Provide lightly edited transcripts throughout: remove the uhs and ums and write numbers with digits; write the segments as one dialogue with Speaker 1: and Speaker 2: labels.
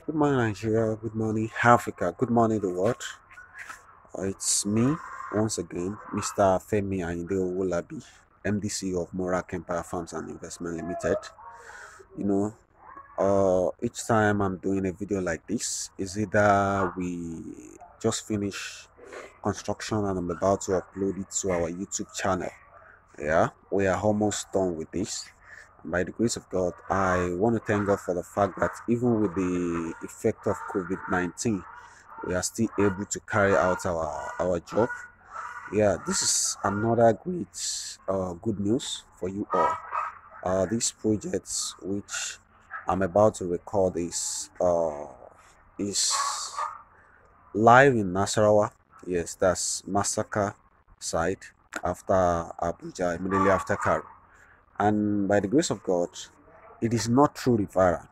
Speaker 1: Good morning, Nigeria. Good morning, Africa. Good morning, the world. It's me once again, Mr. Femi Ayinde Owolabi, MDC of Morakempire Farms and Investment Limited. You know, each time I'm doing a video like this, is either we just finish construction and I'm about to upload it to our YouTube channel. Yeah, we are almost done with this. By the grace of God, I want to thank God for the fact that even with the effect of COVID-19, we are still able to carry out our job. Yeah, this is another great good news for you all. These projects which I'm about to record is live in Nasarawa. Yes, that's Massacre side after Abuja, immediately after Karo. And by the grace of God, it is not through referral.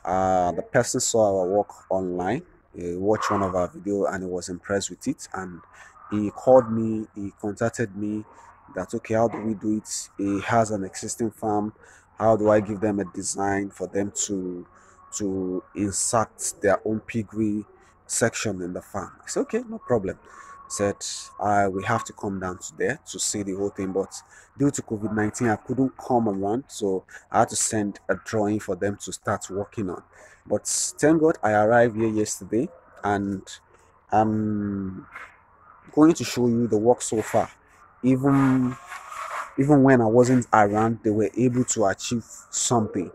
Speaker 1: The person saw our work online, he watched one of our video and he was impressed with it, and he called me, he contacted me that okay, how do we do it? He has an existing farm. How do I give them a design for them to insert their own piggery section in the farm? I said okay, no problem. Said we have to come down to there to see the whole thing, but due to COVID-19 I couldn't come around, so I had to send a drawing for them to start working on. But thank God I arrived here yesterday, and I'm going to show you the work so far. Even when I wasn't around, they were able to achieve something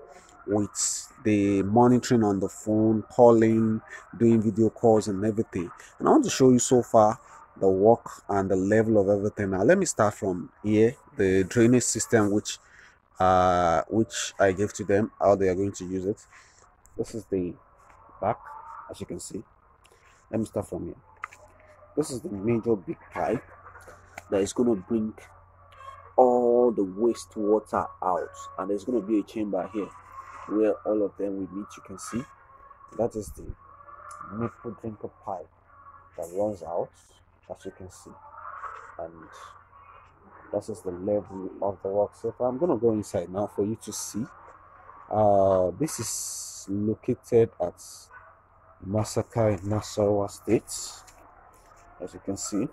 Speaker 1: with the monitoring on the phone, calling, doing video calls and everything. And I want to show you so far the work and the level of everything. Now let me start from here, the drainage system which I gave to them, how they are going to use it. This is the back, as you can see. Let me start from here. This is the major big pipe that is going to bring all the wastewater out, and there's going to be a chamber here where all of them will meet. You can see that is the nipple drinker pipe that runs out, as you can see, and this is the level of the work. So I'm going to go inside now for you to see. This is located at Massacre in Nasarawa State, as you can see.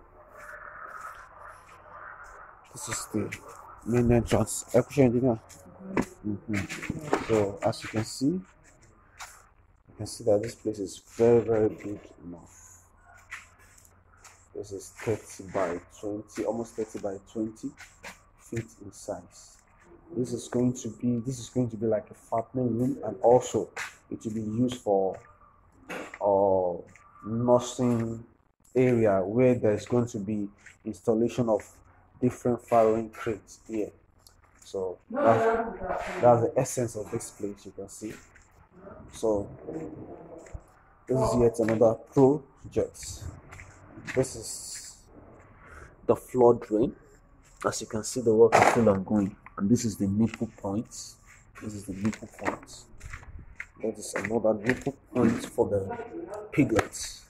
Speaker 1: This is the main entrance. Engineer. So as you can see that this place is very big enough. This is 30 by 20, almost 30 by 20 feet in size. This is going to be like a fattening room, and also it will be used for nursing area where there's going to be installation of different farrowing crates here. So that's the essence of this place, you can see. So this is yet another project. This is the floor drain. As you can see, the work is still ongoing, and this is the nipple point. That is another nipple point for the piglets,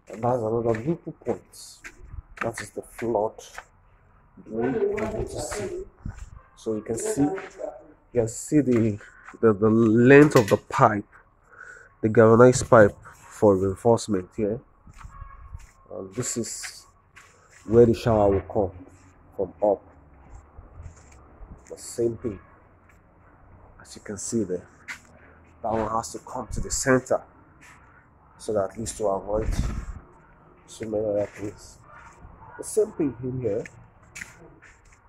Speaker 1: and that's another nipple point. That is the flood drain. So you can see the length of the pipe, the galvanized pipe for reinforcement here. And this is where the shower will come from up. The same thing, as you can see there. That one has to come to the center, so that at least to avoid so many other things. The same thing in here.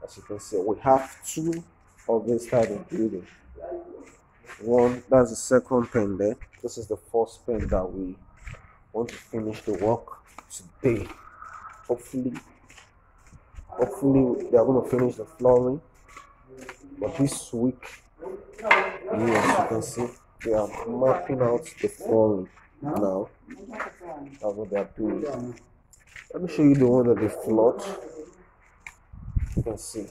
Speaker 1: As you can see, we have two of this type of building. One, that's the second pen there. This is the first pen that we want to finish the work today. Hopefully they are going to finish the flooring, but this week, as you can see, they are mapping out the flooring now. That's what they are doing. Let me show you the one that they floored. You can see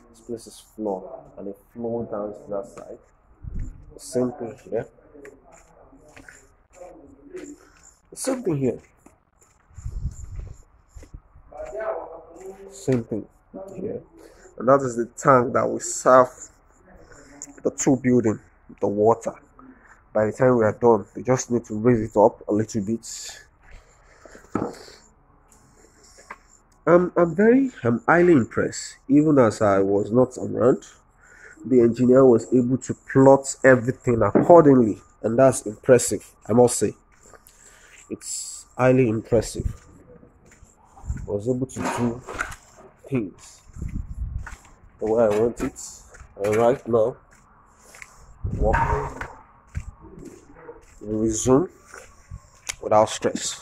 Speaker 1: this place is floored, and it flowed down to that side. The same thing here. Same thing here. Same thing here. And that is the tank that will serve the two building, the water. By the time we are done, we just need to raise it up a little bit. I'm highly impressed. Even as I was not around, the engineer was able to plot everything accordingly, and that's impressive. I must say, it's highly impressive. I was able to do things the way I want it, and right now, work will resume without stress.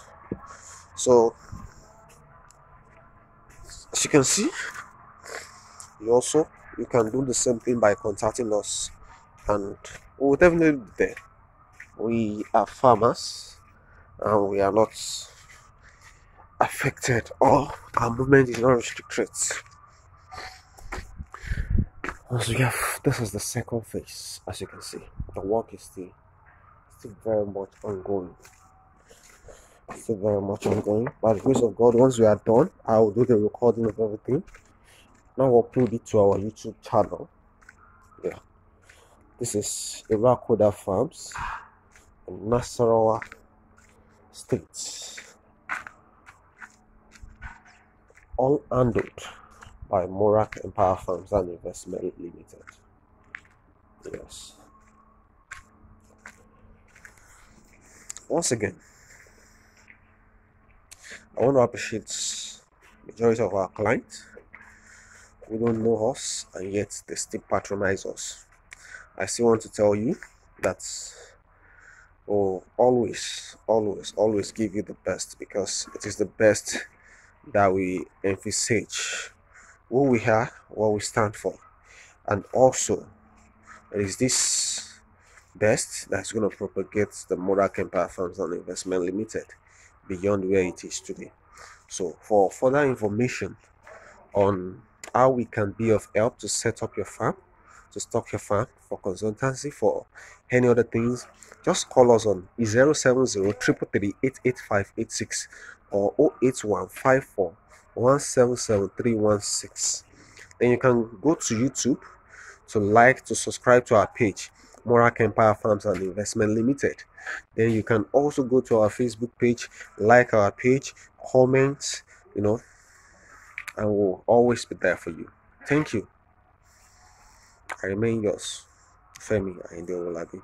Speaker 1: So, as you can see, you can do the same thing by contacting us, and we will definitely be there. We are farmers, and we are not affected, or our movement is not restricted. Once we have, this is the second phase. As you can see, the work is still very much ongoing. Still very much ongoing. By the grace of God, once we are done, I will do the recording of everything. Now upload it to our YouTube channel. Yeah, this is Irakoda Farms in Nasarawa State, all handled by Morakempire Farms and Investment Limited. Yes. Once again, I want to appreciate the majority of our clients who don't know us and yet they still patronize us. I still want to tell you that always give you the best, because it is the best that we envisage who we are, what we stand for, and also it is this best that's going to propagate the Morakempire Farms and Investment Limited beyond where it is today. So for further information on how we can be of help to set up your farm, to stock your farm, for consultancy, for any other things, just call us on 070-333-88586 or 08154-177316. Then you can go to YouTube to subscribe to our page, Morakempire Farms and Investment Limited. Then you can also go to our Facebook page, like our page, comment, and we'll always be there for you. Thank you. I remain yours, Femi Ayinde Oladi.